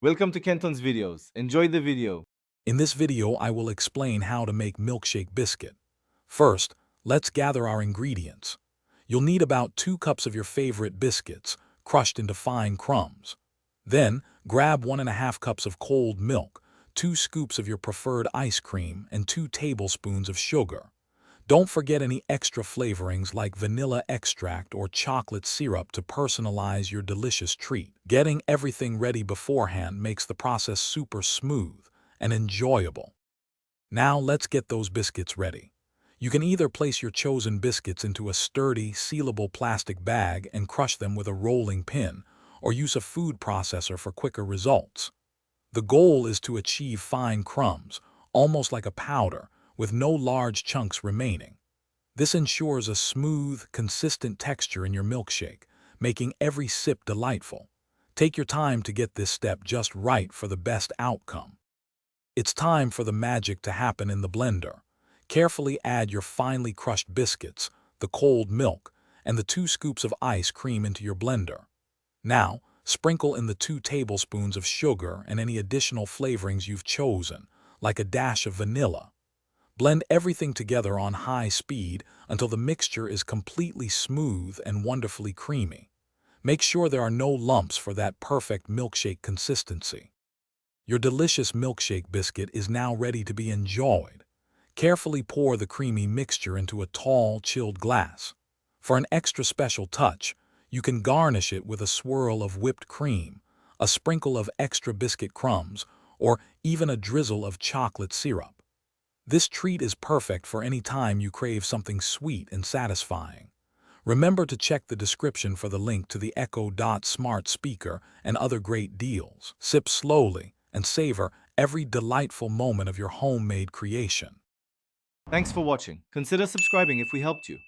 Welcome to Kenton's videos. Enjoy the video. In this video, I will explain how to make Milkshake Biscuit. First, let's gather our ingredients. You'll need about 2 cups of your favorite biscuits, crushed into fine crumbs. Then, grab 1½ cups of cold milk, 2 scoops of your preferred ice cream, and 2 tablespoons of sugar. Don't forget any extra flavorings like vanilla extract or chocolate syrup to personalize your delicious treat. Getting everything ready beforehand makes the process super smooth and enjoyable. Now let's get those biscuits ready. You can either place your chosen biscuits into a sturdy, sealable plastic bag and crush them with a rolling pin, or use a food processor for quicker results. The goal is to achieve fine crumbs, almost like a powder, with no large chunks remaining. This ensures a smooth, consistent texture in your milkshake, making every sip delightful. Take your time to get this step just right for the best outcome. It's time for the magic to happen in the blender. Carefully add your finely crushed biscuits, the cold milk, and the 2 scoops of ice cream into your blender. Now, sprinkle in the 2 tablespoons of sugar and any additional flavorings you've chosen, like a dash of vanilla. Blend everything together on high speed until the mixture is completely smooth and wonderfully creamy. Make sure there are no lumps for that perfect milkshake consistency. Your delicious milkshake biscuit is now ready to be enjoyed. Carefully pour the creamy mixture into a tall, chilled glass. For an extra special touch, you can garnish it with a swirl of whipped cream, a sprinkle of extra biscuit crumbs, or even a drizzle of chocolate syrup. This treat is perfect for any time you crave something sweet and satisfying. Remember to check the description for the link to the Echo Dot smart speaker and other great deals. Sip slowly and savor every delightful moment of your homemade creation. Thanks for watching. Consider subscribing if we helped you.